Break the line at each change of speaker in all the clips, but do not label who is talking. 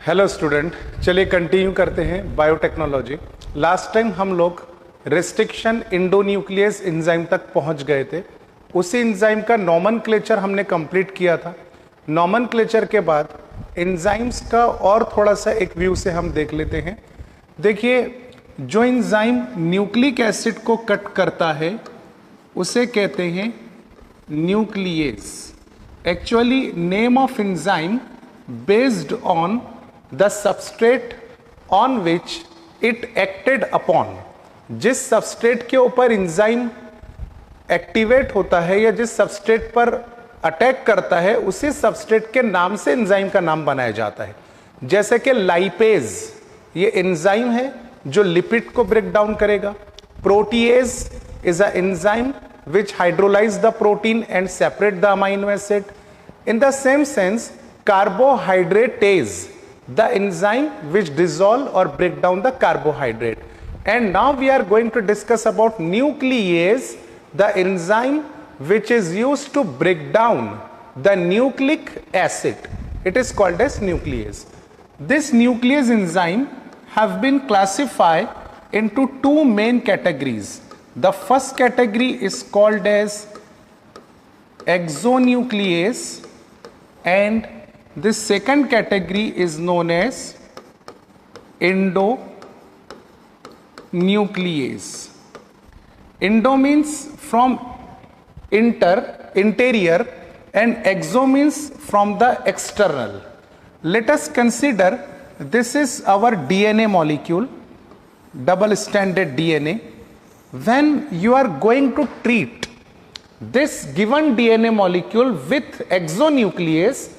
Hello student, चलिए continue करते हैं बायोटेक्नोलॉजी। लास्ट टाइम हम लोग रेस्ट्रिक्शन इंडोन्यूक्लियस एंजाइम तक पहुंच गए थे। उसी एंजाइम का नॉमनक्लेचर हमने कंप्लीट किया था। नॉमनक्लेचर के बाद एंजाइम्स का और थोड़ा सा एक व्यू से हम देख लेते हैं। देखिए, जो एंजाइम न्यूक्लिक एसिड को कट करता है उसे कहते हैं nucleus. Actually name of enzyme based on the substrate on which it acted upon। जिस सबस्ट्रेट के ऊपर एंजाइम एक्टिवेट होता है या जिस सबस्ट्रेट पर अटैक करता है उसी सबस्ट्रेट के नाम से एंजाइम का नाम बनाया जाता है। जैसे कि लाइपेज, ये एंजाइम है जो लिपिड को ब्रेक डाउन करेगा। Protease is a enzyme which hydrolyze the protein and separate the amino acid। In the same sense, carbohydratase, the enzyme which dissolve or break down the carbohydrate। And now we are going to discuss about nuclease, the enzyme which is used to break down the nucleic acid। It is called as nuclease। This nuclease enzyme have been classified into two main categories। The first category is called as exonuclease and the second category is known as endonuclease। Endo means from interior and exo means from the external। Let us consider this is our DNA molecule, double stranded DNA। When you are going to treat this given DNA molecule with exonuclease,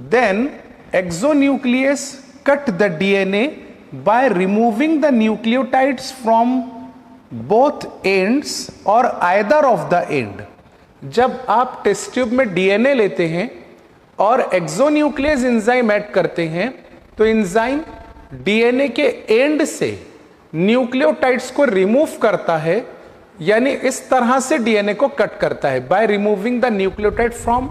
then exonuclease cut the DNA by removing the nucleotides from both ends or either of the end। जब आप test tube में DNA लेते हैं और exonuclease enzyme add करते हैं तो enzyme DNA के एंड से न्यूक्लियोटाइड्स को रिमूव करता है, यानी इस तरह से डीएनए को कट करता है by removing the nucleotide from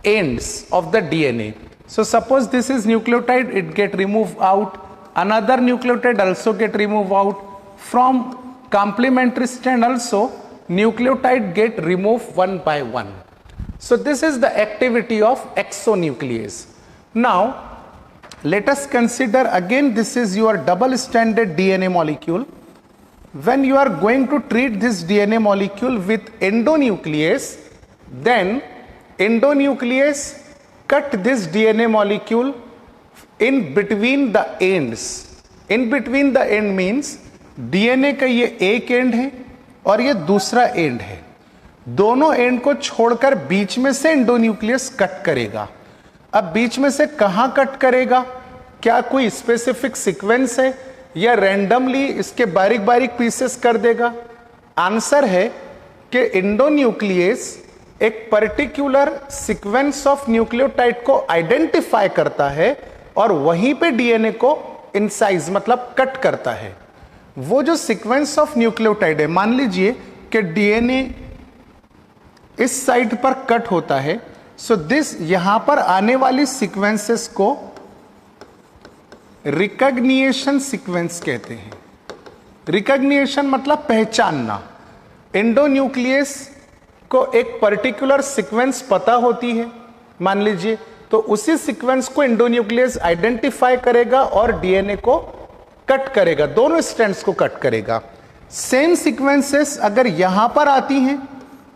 ends of the DNA. So suppose this is nucleotide, it get remove out, another nucleotide also get remove out from complementary strand, also nucleotide get removed one by one। So this is the activity of exonuclease। Now let us consider again, this is your double stranded DNA molecule। When you are going to treat this DNA molecule with endonuclease, then endonuclease cut this DNA molecule in between the ends। In between the end means DNA का ये एक and है और ये दूसरा and है, दोनों and को छोड़कर बीच में से एंडोन्यूक्लियस कट करेगा। अब बीच में से कहां कट करेगा, क्या कोई स्पेसिफिक सीक्वेंस है या रैंडमली इसके बारीक बारीक पीसेस कर देगा? आंसर है कि एंडोन्यूक्लियस एक पर्टिकुलर सीक्वेंस ऑफ न्यूक्लियोटाइड को आइडेंटिफाई करता है और वहीं पे डीएनए को इंसाइज मतलब कट करता है। वो जो सीक्वेंस ऑफ न्यूक्लियोटाइड है, मान लीजिए कि डीएनए इस साइड पर कट होता है, सो दिस यहां पर आने वाली सीक्वेंसेस को रिकॉग्निशन सीक्वेंस कहते हैं। रिकॉग्निशन मतलब पहचानना। एंडोन्यूक्लियस को एक पर्टिकुलर सीक्वेंस पता होती है मान लीजिए, तो उसी सीक्वेंस को एंडोन्यूक्लियस आइडेंटिफाई करेगा और डीएनए को कट करेगा, दोनों स्ट्रैंड्स को कट करेगा। सेम सीक्वेंसेस अगर यहां पर आती हैं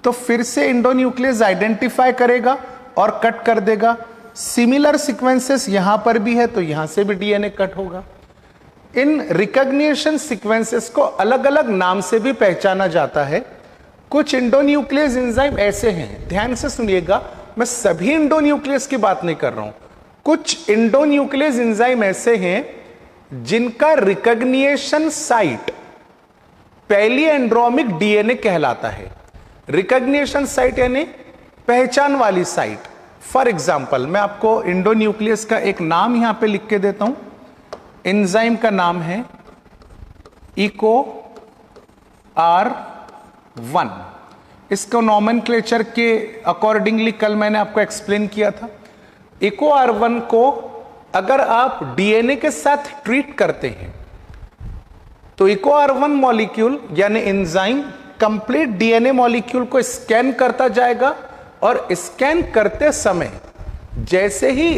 तो फिर से एंडोन्यूक्लियस आइडेंटिफाई करेगा और कट कर देगा। सिमिलर सीक्वेंसेस यहां पर भी है तो यहां से भी डीएनए कट होगा। इन रिकॉग्निशन सीक्वेंसेस को अलग अलग नाम से भी पहचाना जाता है। कुछ एंडोन्यूक्लियस एंजाइम ऐसे हैं, ध्यान से सुनिएगा, मैं सभी एंडोन्यूक्लियस की बात नहीं कर रहा हूं। कुछ एंडोन्यूक्लियस एंजाइम ऐसे हैं जिनका रिकॉग्निशन साइट पहली एंड्रोमिक डीएनए कहलाता है। रिकॉग्निशन साइट यानी पहचान वाली साइट। फॉर एग्जाम्पल मैं आपको एंडोन्यूक्लियस का एक नाम यहां पे लिख के देता हूं। एंजाइम का नाम है इको R1। इसको नॉमेनक्लेचर के अकॉर्डिंगली कल मैंने आपको एक्सप्लेन किया था। इको R1 को अगर आप डीएनए के साथ ट्रीट करते हैं तो EcoR1 मॉलिक्यूल यानी एंजाइम कंप्लीट डीएनए मॉलिक्यूल को स्कैन करता जाएगा और स्कैन करते समय जैसे ही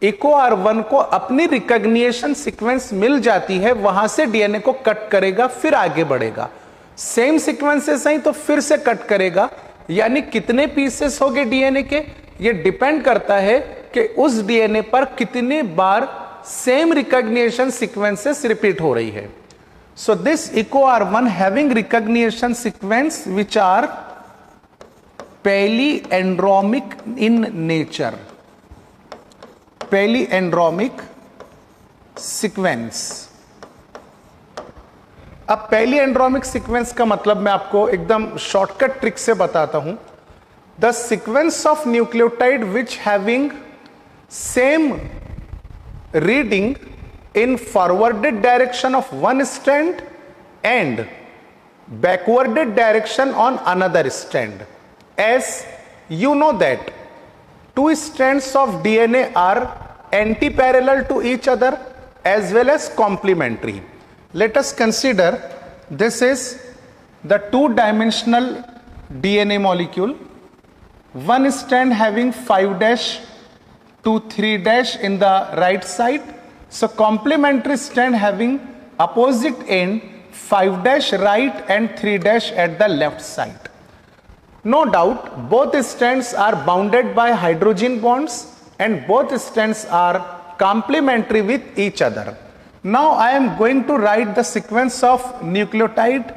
EcoR1 को अपनी रिकॉग्निशन सीक्वेंस मिल जाती है वहां से डीएनए को कट करेगा, फिर आगे बढ़ेगा। सेम सीक्वेंसेस हैं तो फिर से कट करेगा, यानी कितने पीसेस हो गए डीएनए के, ये डिपेंड करता है कि उस डीएनए पर कितने बार सेम रिकॉग्निशन सीक्वेंसेस रिपीट हो रही है। So this EcoR1 having recognition sequence which are palindromic in nature, palindromic sequence. अब पैलिएंड्रोमिक सीक्वेंस का मतलब मैं आपको एकदम शॉर्टकट ट्रिक से बताता हूं। The sequence of nucleotide which having same reading in forwarded direction of one strand and backwarded direction on another strand. As you know that two strands of DNA are anti-parallel to each other as well as complementary. Let us consider this is the two-dimensional DNA molecule, one strand having 5' to 3' in the right side. So complementary strand having opposite end 5' right and 3' at the left side. No doubt both strands are bounded by hydrogen bonds and both strands are complementary with each other. Now I am going to write the sequence of nucleotide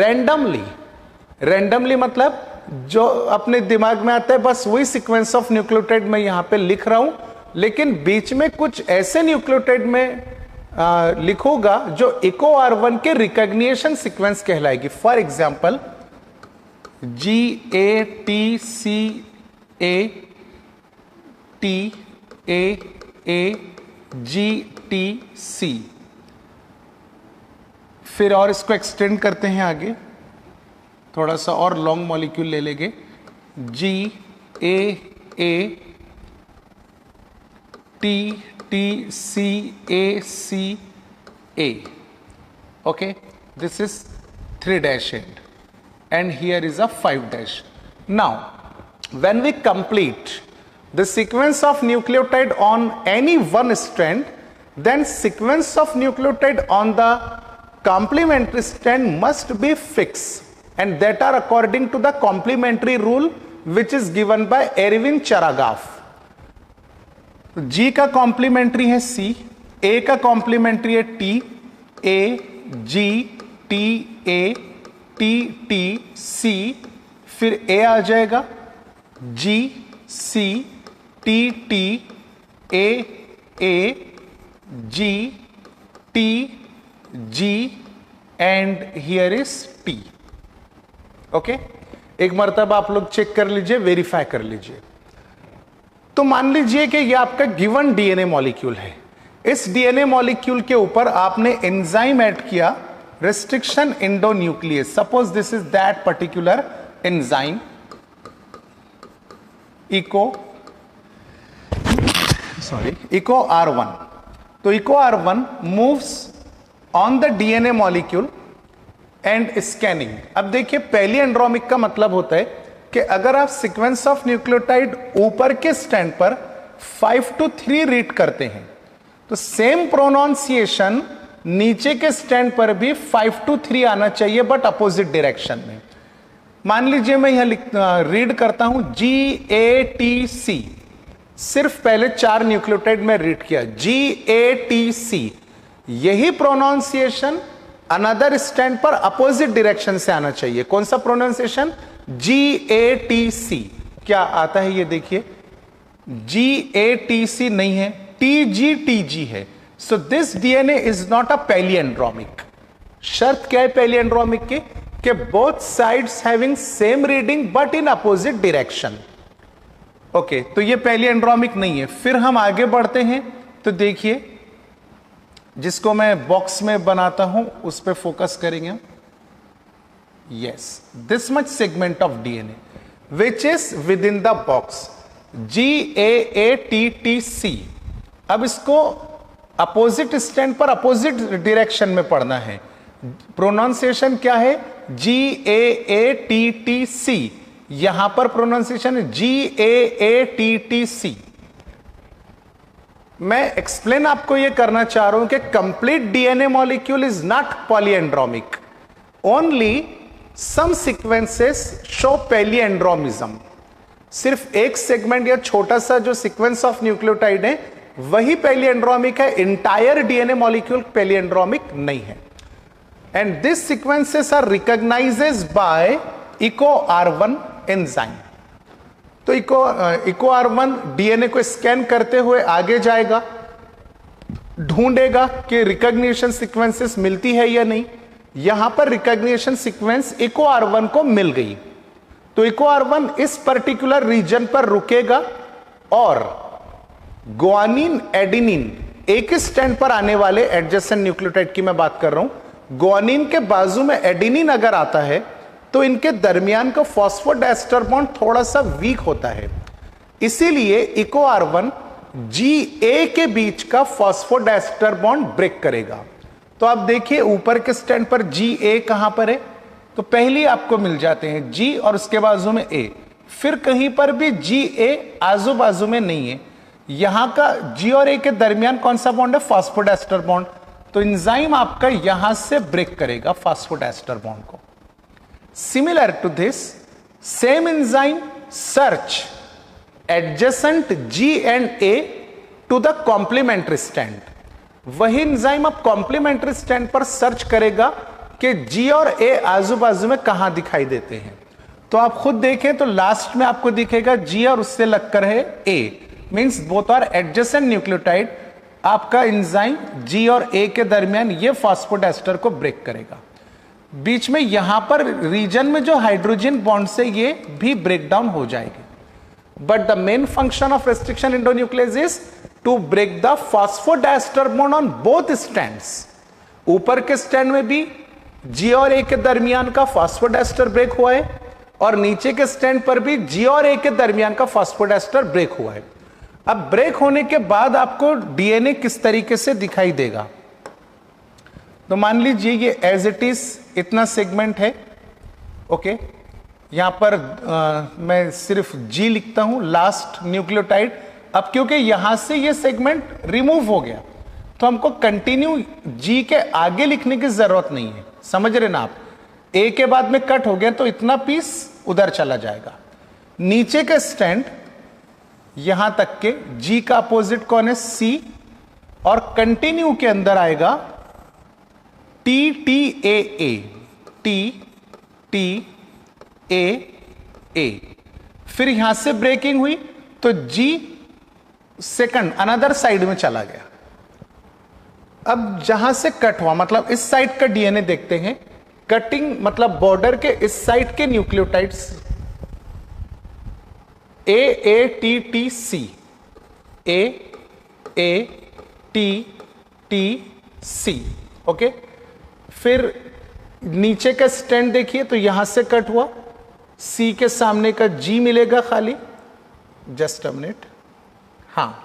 randomly. Randomly मतलब जो अपने दिमाग में आता है बस वही sequence of nucleotide मैं यहां पे लिख रहा हूं, लेकिन बीच में कुछ ऐसे न्यूक्लियोटाइड में लिखूंगा जो EcoR1 के रिकॉग्निशन सीक्वेंस कहलाएगी। फॉर एग्जांपल GATCATAGTC, फिर और इसको एक्सटेंड करते हैं आगे, थोड़ा सा और लॉन्ग मॉलिक्यूल ले लेंगे, GAATTCACA. Okay, this is 3' end and here is a 5'. Now when we complete the sequence of nucleotide on any one strand, then sequence of nucleotide on the complementary strand must be fixed, and that are according to the complementary rule which is given by Erwin Charagaff. G का complementary है C, A का complementary है T, A G T A T T C, फिर A आ जाएगा G C T T A A G T G and here is T. Okay, एक मर्तबा आप लोग चेक कर लीजिए, वेरीफाई कर लीजिए। तो मान लीजिए कि यह आपका गिवन डीएनए मॉलिक्यूल है। इस डीएनए मॉलिक्यूल के ऊपर आपने एंजाइम ऐड किया, restriction endonuclease. Suppose this is that particular enzyme, EcoR1. तो EcoR1 moves on the DNA molecule and scanning. अब देखिए पैलिएंड्रोमिक का मतलब होता है कि अगर आप सीक्वेंस ऑफ न्यूक्लियोटाइड ऊपर के स्टैंड पर 5 to 3 रीड करते हैं तो सेम प्रोनाउंसिएशन नीचे के स्टैंड पर भी 5 to 3 आना चाहिए, बट अपोजिट डायरेक्शन में। मान लीजिए मैं यहां रीड करता हूं GATC, सिर्फ पहले 4 न्यूक्लियोटाइड में रीड किया GATC, यही प्रोनाउंसिएशन अनदर स्टैंड पर अपोजिट डायरेक्शन से आना चाहिए। कौन सा प्रोनाउंसिएशन? GATC। क्या आता है ये देखिए, GATC नहीं है, TGTG है। So this DNA is not a palindromic. शर्त क्या है पैलिएंड्रोमिक की? कि both sides having same reading but in opposite direction. Okay, तो ये पैलिएंड्रोमिक नहीं है। फिर हम आगे बढ़ते हैं तो देखिए, जिसको मैं बॉक्स में बनाता हूं उस पर फोकस करेंगे। Yes, this much segment of DNA which is with in the box GAATTC अब इसको अपोजिट स्टैंड पर अपोजिट डायरेक्शन में पढ़ना है। प्रोनाउंसिएशन क्या है? GAATTC, यहां पर प्रोनाउंसिएशन है GAATTC। मैं एक्सप्लेन आपको यह करना चाह रहा हूं कि complete DNA molecule is not palindromic, only some sequences show palindromism. सिर्फ एक सेगमेंट या छोटा सा जो सीक्वेंस ऑफ न्यूक्लियोटाइड है वही पैलीएंड्रोमिक है, इंटायर डीएनए मॉलिक्यूल पैलीएंड्रोमिक नहीं है। And this sequences are recognised by EcoR1 enzyme. तो EcoR1 डीएनए को स्कैन करते हुए आगे जाएगा, ढूंढेगा कि रिकॉग्निशन सीक्वेंसेस मिलती है या नहीं। यहां पर रिकॉग्निशन सीक्वेंस EcoR1 को मिल गई, तो EcoR1 इस पर्टिकुलर रीजन पर रुकेगा और ग्वानिन एडेनिन एक स्टैंड पर आने वाले एडजेसेंट न्यूक्लियोटाइड की मैं बात कर रहा हूं। ग्वानिन के बाजू में एडेनिन अगर आता है तो इनके दरमियान का फॉस्फोडाइस्टर बॉन्ड थोड़ा सा वीक होता है, इसीलिए EcoR1 GA के बीच का फॉस्फोडाइस्टर बॉन्ड ब्रेक करेगा। तो आप देखिए ऊपर के स्टैंड पर GA कहां पर है, तो पहले आपको मिल जाते हैं G और उसके बाजू में A, फिर कहीं पर भी GA आजू बाजू में नहीं है। यहां का G और A के दरमियान कौन सा बॉन्ड है? Phosphodiester bond. तो एंजाइम आपका यहां से ब्रेक करेगा फॉस्फोडाइस्टर बॉन्ड को। Similar to this, same enzyme search adjacent G and A to the complementary strand. वही एंजाइम अब कॉम्प्लीमेंट्री स्टैंड पर सर्च करेगा कि G और A आजू बाजू में कहां दिखाई देते हैं। तो आप खुद देखें तो लास्ट में आपको दिखेगा G और उससे लगकर है A, means both are adjacent nucleotide. आपका एंजाइम G और A के दरमियान ये फॉस्फोडाइस्टर को ब्रेक करेगा। बीच में यहां पर रीजन में जो हाइड्रोजन बॉन्ड से ये भी ब्रेक डाउन हो जाएगी। But the main function of restriction endonuclease is to break the phosphodiester bond on both strands. ऊपर के स्टैंड में भी G और A के दरमियान का फॉस्फोडाइस्टर ब्रेक हुआ है और नीचे के स्टैंड पर भी G और A के दरमियान का फॉस्फोडाइस्टर ब्रेक हुआ है। अब ब्रेक होने के बाद आपको डीएनए किस तरीके से दिखाई देगा? तो मान लीजिए ये एज इट इज इतना सेगमेंट है, ओके। यहां पर मैं सिर्फ G लिखता हूं, लास्ट न्यूक्लियोटाइड। अब क्योंकि यहां से ये सेगमेंट रिमूव हो गया तो हमको कंटिन्यू G के आगे लिखने की जरूरत नहीं है, समझ रहे ना आप? A के बाद में कट हो गया तो इतना पीस उधर चला जाएगा। नीचे के स्टैंड यहां तक के G का अपोजिट कौन है? C, और कंटिन्यू के अंदर आएगा TTAA, TTAA। फिर यहां से ब्रेकिंग हुई तो G सेकंड अनदर साइड में चला गया। अब जहां से कट हुआ मतलब इस साइड का डीएनए देखते हैं। कटिंग मतलब बॉर्डर के इस साइड के न्यूक्लियोटाइड्स AATTC, AATTC, ओके। फिर नीचे का स्टैंड देखिए तो यहां से कट हुआ, C के सामने का G मिलेगा खाली, जस्ट अ मिनट, हाँ,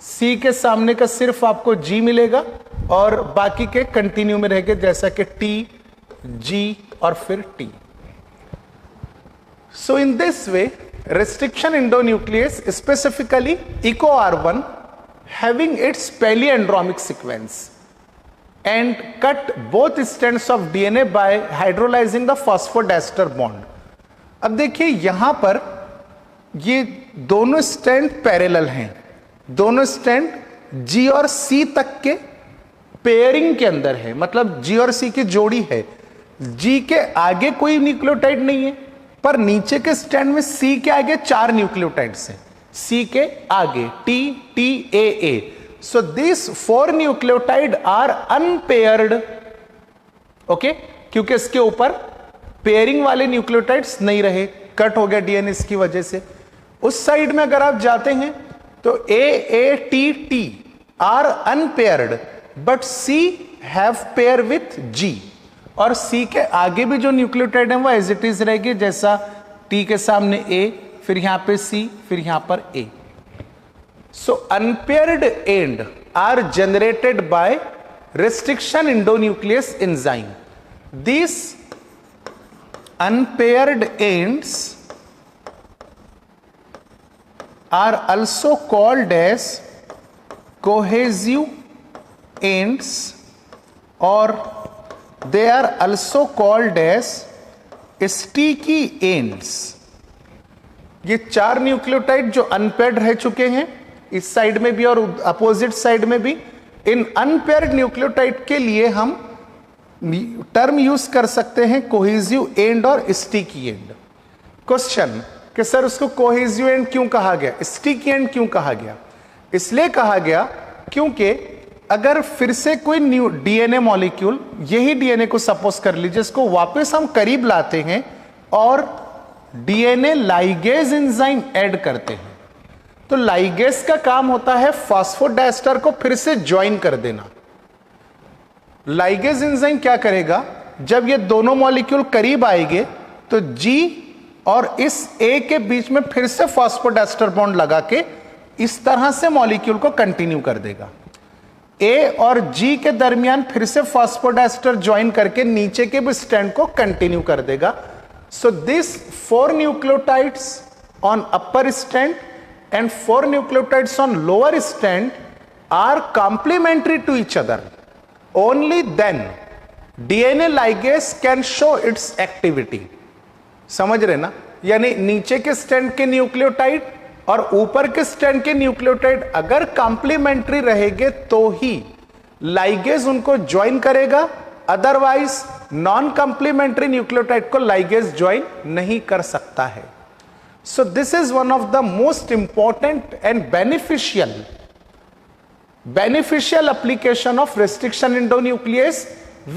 C के सामने का सिर्फ आपको G मिलेगा और बाकी के कंटिन्यू में रहेंगे जैसा कि T, G और फिर T। So in this way, restriction endonuclease, specifically EcoR1, having its polyandromic sequence and cut both strands of DNA by hydrolyzing the phosphodiester bond। अब देखिए यहां पर ये दोनों स्टैंड पैरेलल हैं, दोनों स्टैंड G और C तक के पेयरिंग के अंदर है, मतलब G और C की जोड़ी है। G के आगे कोई न्यूक्लियोटाइड नहीं है, पर नीचे के स्टैंड में C के आगे 4 न्यूक्लियोटाइड्स हैं, C के आगे TTAA। So this 4 nucleotide are unpaired, okay, क्योंकि इसके ऊपर पेयरिंग वाले न्यूक्लियोटाइड्स नहीं रहे, कट हो गया डीएनए इसकी वजह से। उस साइड में अगर आप जाते हैं तो AATT are unpaired but C have pair with G, और C के आगे भी जो न्यूक्लियोटाइड है वो एज इट इज रहेगी, जैसा T के सामने A, फिर यहां पे C, फिर यहां पर A। So unpaired end are generated by restriction endonuclease enzyme. These unpaired ends are also called as cohesive ends, or they are also called as sticky ends. ये 4 न्यूक्लियोटाइड जो अनपेयर्ड रह चुके हैं इस साइड में भी और अपोजिट साइड में भी, इन अनपेयर्ड न्यूक्लियोटाइड के लिए हम टर्म यूज कर सकते हैं कोहेसिव एंड और स्टिकी एंड। क्वेश्चन कि सर उसको कोहेसिव एंड क्यों कहा गया, स्टिकी एंड क्यों कहा गया? इसलिए कहा गया क्योंकि अगर फिर से कोई न्यू डीएनए मॉलिक्यूल, यही डीएनए को सपोज कर लीजिए, इसको वापस हम करीब लाते हैं और डीएनए लाइगेज एंजाइम ऐड करते हैं, तो लाइगेज का काम होता है फॉस्फोडाइस्टर को फिर से ज्वाइन कर देना। लाइगेज एंजाइम क्या करेगा, जब ये दोनों मॉलिक्यूल करीब आएंगे तो जी और इस ए के बीच में फिर से फॉस्फोडाइस्टर बॉन्ड लगा के इस तरह से मॉलिक्यूल को कंटिन्यू कर देगा। ए और जी के दरमियान फिर से फॉस्फोडाइस्टर ज्वाइन करके नीचे के भी स्ट्रैंड को कंटिन्यू कर देगा। सो this 4 nucleotides on upper strand and 4 nucleotides on lower strand are complementary to each other. Only then DNA ligase can show its activity. समझ रहे ना? यानी नीचे के स्ट्रैंड के न्यूक्लियोटाइड और ऊपर के स्ट्रैंड के न्यूक्लियोटाइड अगर कॉम्प्लीमेंट्री रहेंगे तो ही लाइगेज उनको ज्वाइन करेगा, अदरवाइज नॉन कॉम्प्लीमेंट्री न्यूक्लियोटाइड को लाइगेज ज्वाइन नहीं कर सकता है। So this is one of the most important and beneficial application of restriction endonuclease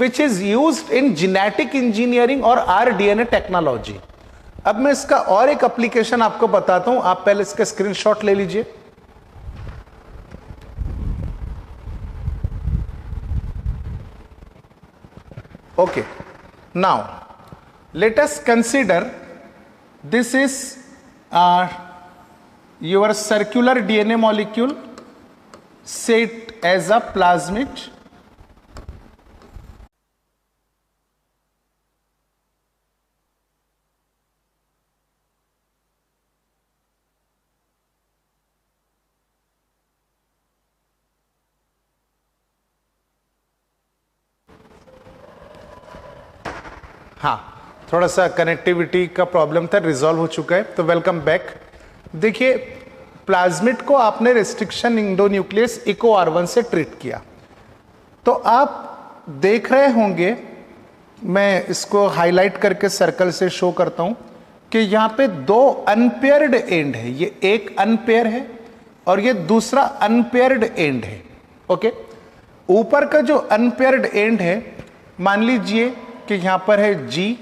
which is used in genetic engineering और rDNA technology. अब मैं इसका और एक एप्लीकेशन आपको बताता हूं, आप पहले इसका स्क्रीनशॉट ले लीजिए। Okay, now let us consider this is your circular DNA molecule set as a plasmid. हाँ, थोड़ा सा कनेक्टिविटी का प्रॉब्लम था, रिजॉल्व हो चुका है, तो वेलकम बैक। देखिए प्लाज्मिड को आपने रेस्ट्रिक्शन इंडोन्यूक्लियस इको R1 से ट्रीट किया, तो आप देख रहे होंगे, मैं इसको हाईलाइट करके सर्कल से शो करता हूं कि यहां पे 2 अनपेयर्ड एंड है, ये एक अनपेयर है और ये दूसरा अनपेयर्ड एंड है। ओके, ऊपर का जो अनपेयर्ड एंड है, मान लीजिए कि यहां पर है G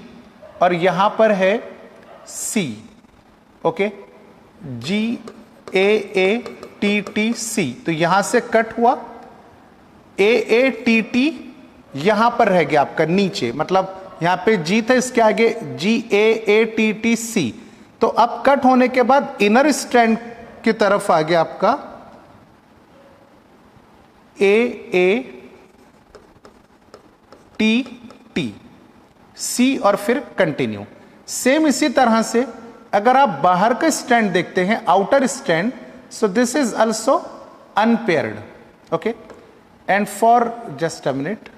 और यहां पर है C। ओके, GAATTC, तो यहां से कट हुआ, AATT यहां पर रह गया आपका नीचे, मतलब यहां पे G था, इसके आगे GAATTC। तो अब कट होने के बाद इनर स्ट्रैंड की तरफ आ गया आपका AATT C और फिर कंटिन्यू। सेम इसी तरह से अगर आप बाहर का स्ट्रैंड देखते हैं, outer strand, so this is also unpaired. Okay, and for just a minute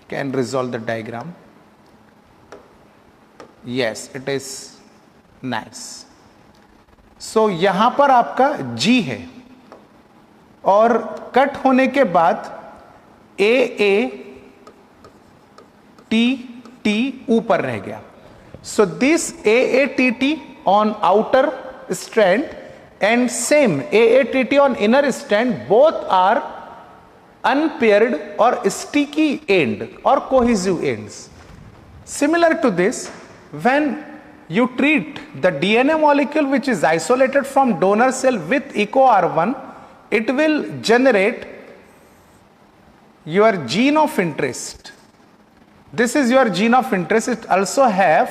can resolve the diagram. Yes, it is nice. So यहां पर आपका G है और कट होने के बाद AATT ऊपर रह गया। So this AATT on outer strand and same AATT on inner strand both are unpaired or sticky end or cohesive ends. Similar to this, when you treat the DNA molecule which is isolated from donor cell with echo R1, it will generate your gene of interest. This is your gene of interest. It also have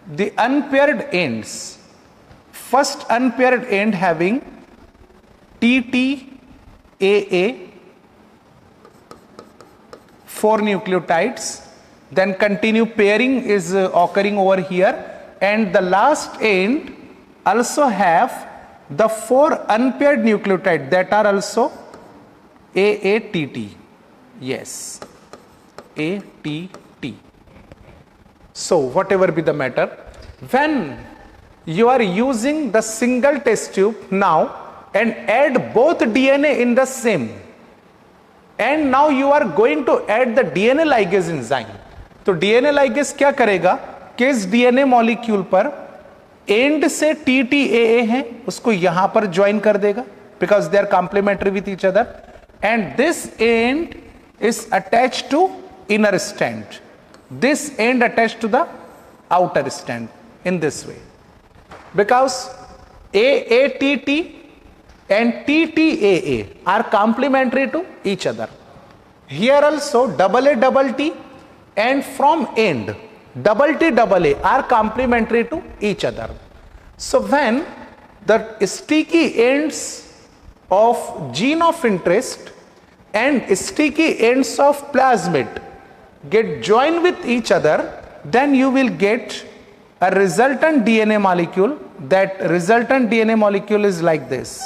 the unpaired ends. First unpaired end having TTAA, 4 nucleotides, then continue pairing is occurring over here, and the last end also have the 4 unpaired nucleotides that are also AATT. Yes, ATT. So whatever be the matter, when you are using the single test tube now and add both DNA in the same, and now you are going to add the DNA ligase enzyme, तो DNA ligase क्या करेगा कि इस DNA molecule पर end से TTAA है उसको यहां पर ज्वाइन कर देगा, because they are complementary with each other, and this end is attached to inner strand, this end attached to the outer stand in this way, because AATT and TTAA are complementary to each other. Here also AA and from end TTA are complementary to each other. So when the sticky ends of gene of interest and sticky ends of plasmid get joined with each other, then you will get a resultant DNA molecule. That resultant DNA molecule is like this.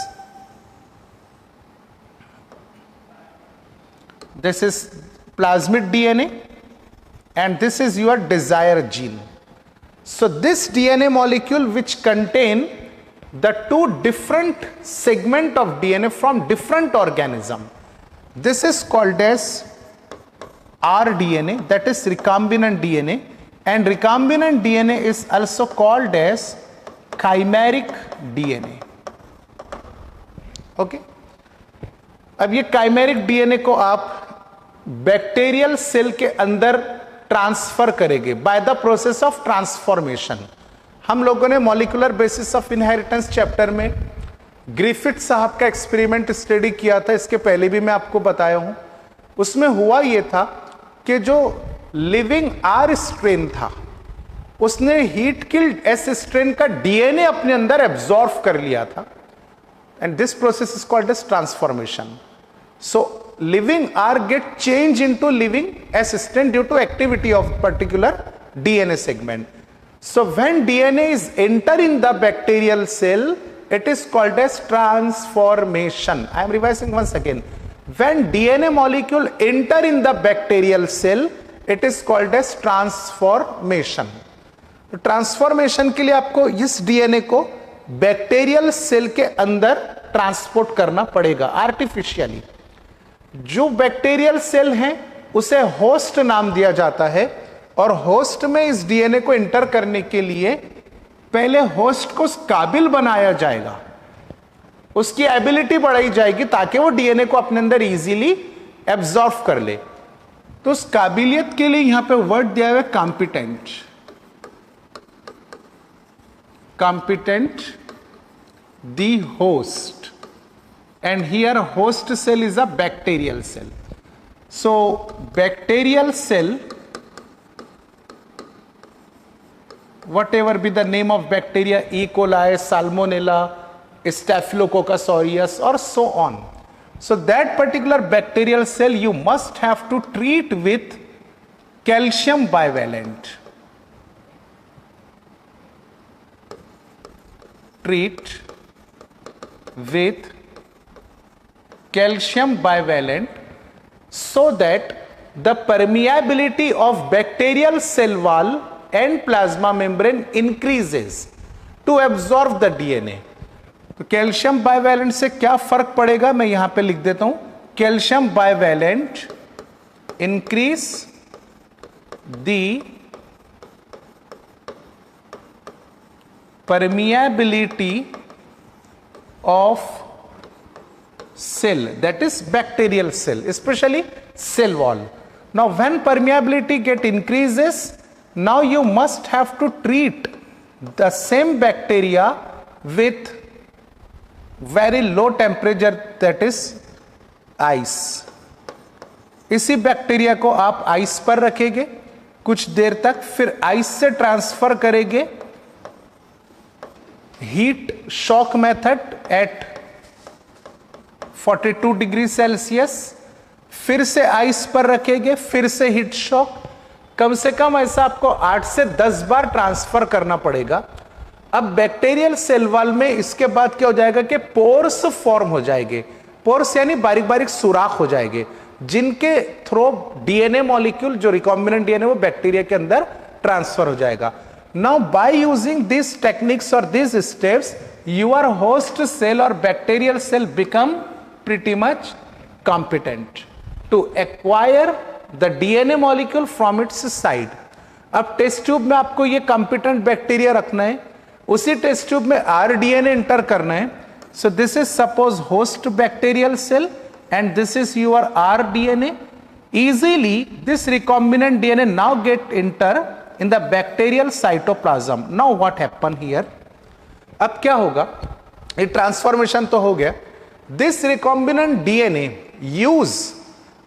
This is plasmid DNA and this is your desired gene. So this DNA molecule which contain the 2 different segment of DNA from different organism, this is called as rDNA, that is recombinant DNA, and recombinant DNA is also called as chimeric DNA. Okay, अब ये chimeric DNA को आप bacterial cell के अंदर transfer करेंगे by the process of transformation. हम लोगों ने molecular basis of inheritance chapter में ग्रिफिथ साहब का एक्सपेरिमेंट स्टडी किया था, इसके पहले भी मैं आपको बताया हूं. उसमें हुआ ये था कि जो लिविंग आर स्ट्रेन था उसने हीट किल्ड एस स्ट्रेन का डीएनए अपने अंदर एब्जॉर्ब कर लिया था, and this process is called as transformation. So living R get change into living S strain due to activity of particular DNA segment. So when DNA is enter in the bacterial cell, it is called as transformation. I am revising once again. When DNA molecule enter in the bacterial cell, it is called as transformation. Transformation के लिए आपको इस DNA को bacterial cell के अंदर transport करना पड़ेगा artificially. जो बैक्टीरियल सेल है उसे होस्ट नाम दिया जाता है, और होस्ट में इस डीएनए को एंटर करने के लिए पहले होस्ट को काबिल बनाया जाएगा, उसकी एबिलिटी बढ़ाई जाएगी ताकि वो डीएनए को अपने अंदर इजीली एब्जॉर्ब कर ले. तो उस काबिलियत के लिए यहां पे वर्ड दिया हुआ है competent. Competent the host, and here host cell is a bacterial cell. So bacterial cell, whatever be the name of bacteria, E. coli, Salmonella, Staphylococcus aureus, or so on. So that particular bacterial cell you must have to treat with calcium bivalent. Treat with calcium bivalent so that the permeability of bacterial cell wall and plasma membrane increases to absorb the DNA. तो calcium bivalent से क्या फर्क पड़ेगा मैं यहां पे लिख देता हूं. Calcium bivalent increase the permeability of cell, that is bacterial cell, especially cell wall. Now when permeability get increases, now you must have to treat the same bacteria with very low temperature, that is ice. इसी bacteria को आप ice पर रखेंगे कुछ देर तक, फिर ice से transfer करेंगे heat shock method at 42 degree Celsius, फिर से आइस पर रखेंगे, फिर से हीट शॉक। कम से कम ऐसा आपको 8 से 10 बार ट्रांसफर करना पड़ेगा। अब बैक्टीरियल सेल वॉल में इसके बाद क्या हो जाएगा कि पोर्स फॉर्म हो जाएंगे। पोर्स यानी बारीक बारीक सुराख हो जाएंगे, जिनके थ्रू डीएनए मॉलिक्यूल जो रिकॉम्बिनेंट डीएनए वो बैक्टीरिया के अंदर ट्रांसफर हो जाएगा। Now by using this techniques और this steps, your host cell और bacterial cell become pretty much competent to acquire the DNA molecule from its side. अब test tube में आपको ये कॉम्पिटेंट बैक्टीरिया रखना है, उसी टेस्ट ट्यूब में आरडीएनए इंटर करना है। So this is suppose host bacterial cell and this is your rDNA. Easily this recombinant DNA now get enter in the bacterial cytoplasm. Now what happen here? अब क्या होगा, ये transformation तो हो गया। This recombinant DNA use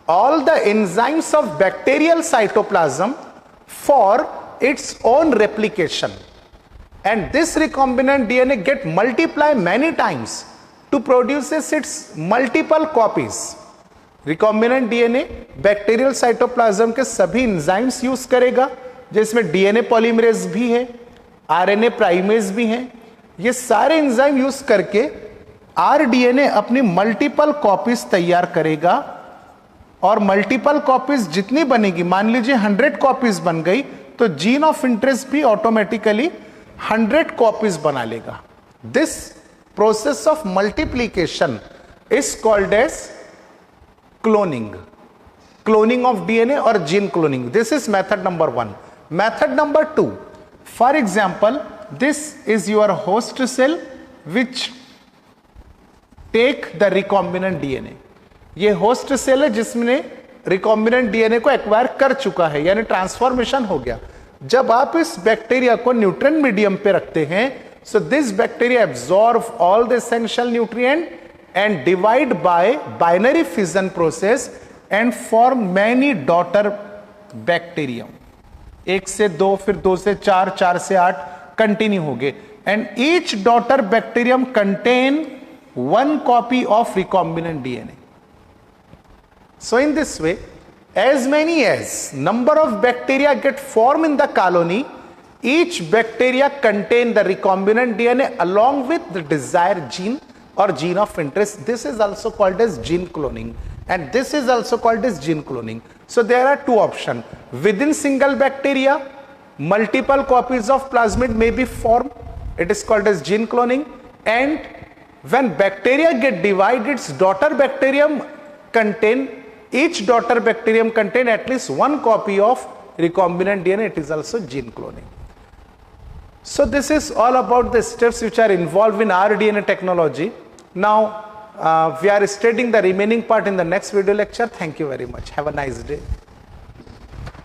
all the enzymes of bacterial cytoplasm for its own replication, and this recombinant DNA get multiply many times to produces its multiple copies. Recombinant DNA bacterial cytoplasm के सभी enzymes use करेगा, जिसमें DNA polymerase भी है, RNA primase भी है। ये सारे एंजाइम यूज करके आरडीएनए अपनी मल्टीपल कॉपीज तैयार करेगा, और मल्टीपल कॉपीज जितनी बनेगी, मान लीजिए 100 कॉपीज बन गई, तो जीन ऑफ इंटरेस्ट भी ऑटोमेटिकली 100 कॉपीज बना लेगा। This process of multiplication is called as cloning of DNA or gene cloning. This is method number 1. Method number 2, for example, this is your host cell which take the recombinant DNA. ये host cell है जिसने recombinant DNA को acquire कर चुका है, यानी transformation हो गया। जब आप इस बैक्टीरिया को न्यूट्रिएंट मीडियम पे रखते हैं, so this bacteria absorb all the essential nutrient and divide by binary fission process and form many daughter bacterium. 1 से 2, फिर 2 से 4, 4 से 8 कंटिन्यू हो गए, and each daughter bacterium contain 1 copy of recombinant DNA. So in this way, as many as number of bacteria get formed in the colony, each bacteria contain the recombinant DNA along with the desired gene or gene of interest. This is also called as gene cloning, and this is also called as gene cloning. So there are two options. Within single bacteria, multiple copies of plasmid may be formed. It is called as gene cloning. And when bacteria get divided, its daughter bacterium contain, each daughter bacterium contain at least 1 copy of recombinant DNA. It is also gene cloning. So this is all about the steps which are involved in rDNA technology. Now we are studying the remaining part in the next video lecture. Thank you very much. Have a nice day.